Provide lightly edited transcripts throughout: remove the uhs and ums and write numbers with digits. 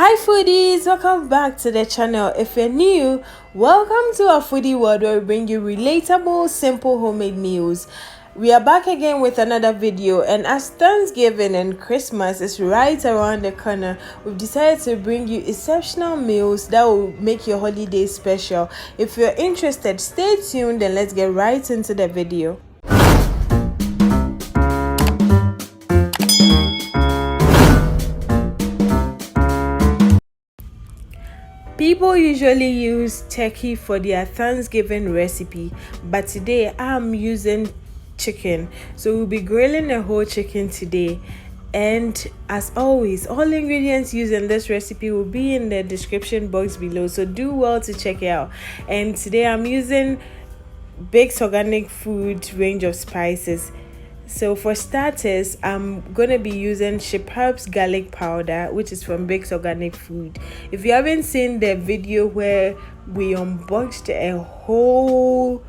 Hi foodies, welcome back to the channel. If you're new, welcome to our foodie world where we bring you relatable, simple homemade meals. We are back again with another video, and as Thanksgiving and Christmas is right around the corner, we've decided to bring you exceptional meals that will make your holiday special. If you're interested, stay tuned and let's get right into the video. People usually use turkey for their Thanksgiving recipe, but today I'm using chicken. So we'll be grilling a whole chicken today. And as always, all ingredients used in this recipe will be in the description box below, so do well to check it out. And today I'm using Big's Organic Food range of spices. So for starters, I'm gonna be using Shepherd's garlic powder, which is from Big's Organic Food. If you haven't seen the video where we unboxed a whole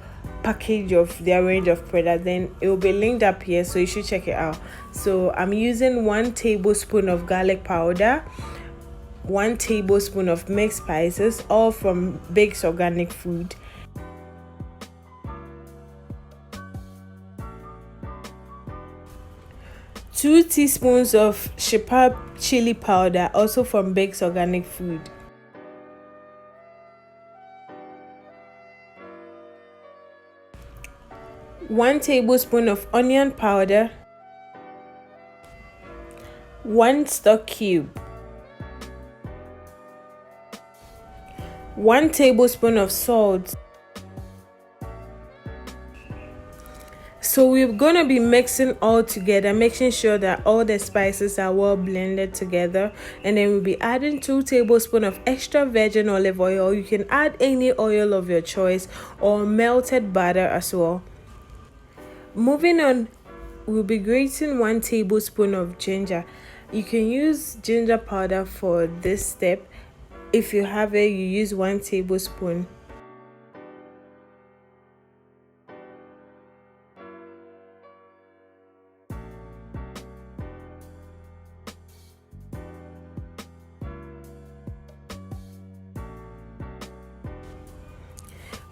package of their range of products, then it will be linked up here, so you should check it out. So I'm using 1 tablespoon of garlic powder, 1 tablespoon of mixed spices, all from Big's Organic Food. 2 teaspoons of Shepherd chili powder, also from Big's Organic Food. 1 tablespoon of onion powder, 1 stock cube, 1 tablespoon of salt. So we're going to be mixing all together, making sure that all the spices are well blended together. And then we'll be adding 2 tablespoons of extra virgin olive oil. You can add any oil of your choice or melted butter as well. Moving on, we'll be grating 1 tablespoon of ginger. You can use ginger powder for this step. If you have it, you use 1 tablespoon.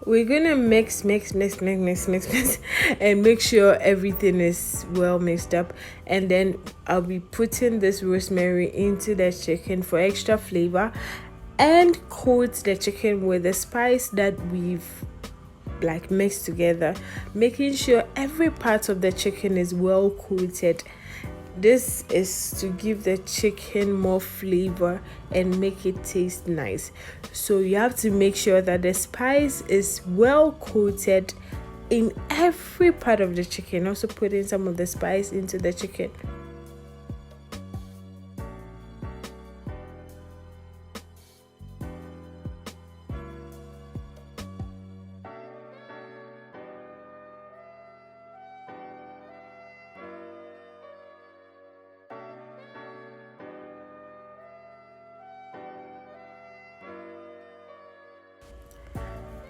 We're gonna mix and make sure everything is well mixed up. And then I'll be putting this rosemary into the chicken for extra flavor, and coat the chicken with the spice that we've mixed together, making sure every part of the chicken is well coated. This is to give the chicken more flavor and make it taste nice. So you have to make sure that the spice is well coated in every part of the chicken. Also putting some of the spice into the chicken.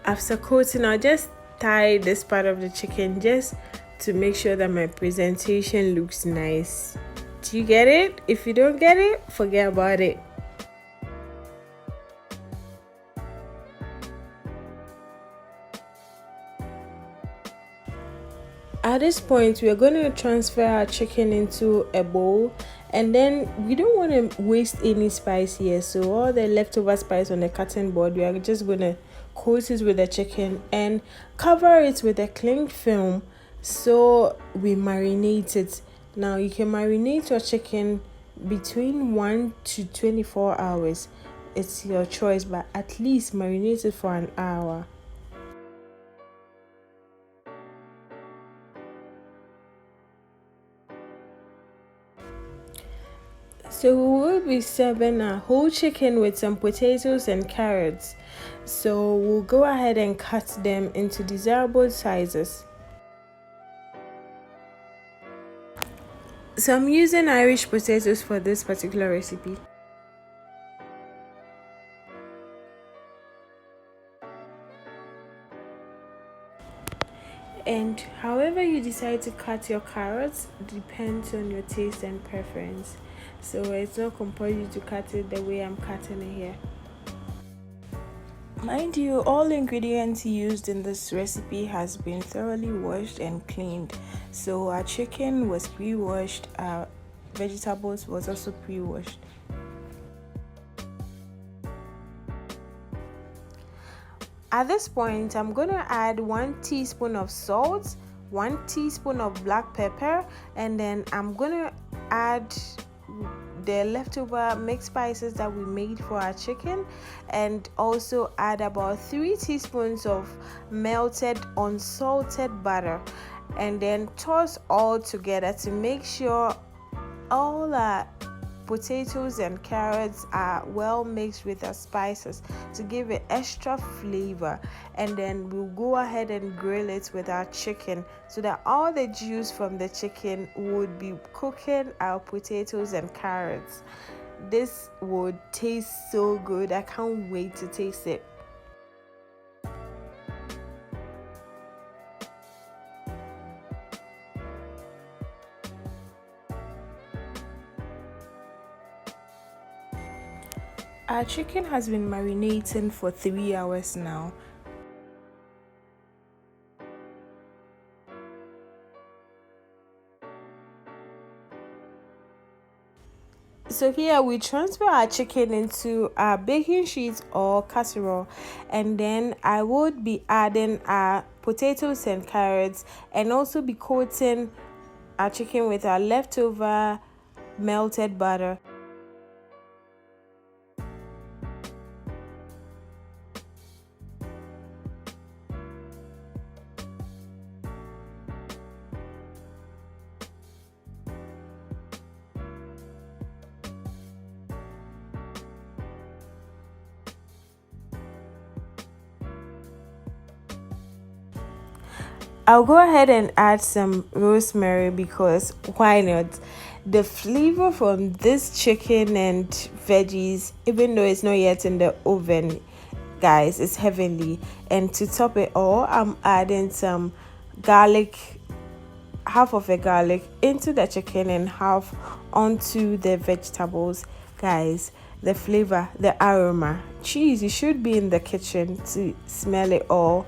After coating, I'll just tie this part of the chicken just to make sure that my presentation looks nice. Do you get it? If you don't get it, forget about it. At this point, we're going to transfer our chicken into a bowl, and then we don't want to waste any spice here. So all the leftover spice on the cutting board, we are just going to coat it with the chicken and cover it with a cling film, so we marinate it. Now you can marinate your chicken between 1 to 24 hours. It's your choice, but at least marinate it for an hour. So we will be serving a whole chicken with some potatoes and carrots. So we'll go ahead and cut them into desirable sizes. So I'm using Irish potatoes for this particular recipe. And however you decide to cut your carrots depends on your taste and preference. so it's not compulsory to cut it the way I'm cutting it here. Mind you, all ingredients used in this recipe has been thoroughly washed and cleaned. So our chicken was pre-washed, our vegetables was also pre-washed. At this point, I'm going to add 1 teaspoon of salt, 1 teaspoon of black pepper, and then I'm going to add the leftover mixed spices that we made for our chicken, and also add about 3 teaspoons of melted unsalted butter, and then toss all together to make sure all our potatoes and carrots are well mixed with the spices to give it extra flavor. And then we'll go ahead and grill it with our chicken so that all the juice from the chicken would be cooking our potatoes and carrots. This would taste so good. I can't wait to taste it. Our chicken has been marinating for 3 hours now. So here we transfer our chicken into our baking sheet or casserole, and then I would be adding our potatoes and carrots, and also be coating our chicken with our leftover melted butter. I'll go ahead and add some rosemary because why not? The flavor from this chicken and veggies, even though it's not yet in the oven, guys, is heavenly. And to top it all, I'm adding some garlic, half of a garlic into the chicken and half onto the vegetables. Guys, the flavor, the aroma, cheese, you should be in the kitchen to smell it all.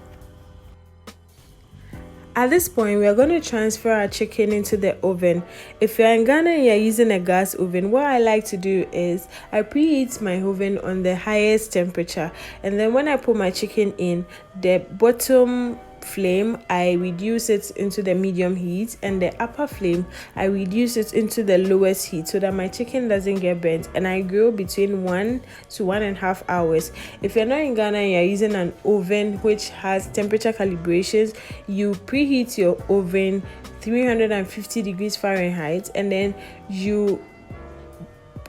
At this point, we are going to transfer our chicken into the oven. If you're in Ghana and you're using a gas oven, what I like to do is I preheat my oven on the highest temperature, and then when I put my chicken in, the bottom flame I reduce it into the medium heat, and the upper flame I reduce it into the lowest heat so that my chicken doesn't get burnt, and I grill between 1 to 1.5 hours. If you're not in Ghana and you're using an oven which has temperature calibrations, you preheat your oven 350 degrees Fahrenheit, and then you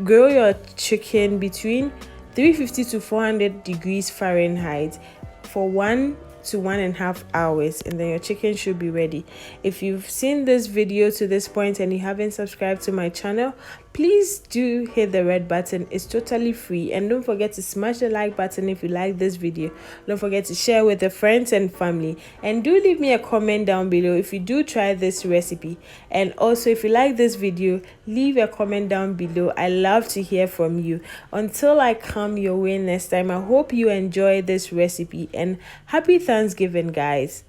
grill your chicken between 350 to 400 degrees Fahrenheit for 1 to 1.5 hours, and then your chicken should be ready. If you've seen this video to this point and you haven't subscribed to my channel, please do hit the red button. It's totally free, and don't forget to smash the like button if you like this video. Don't forget to share with your friends and family, and do leave me a comment down below if you do try this recipe. And also, if you like this video, leave a comment down below. I love to hear from you. Until I come your way next time, I hope you enjoy this recipe, and happy Thanksgiving, guys.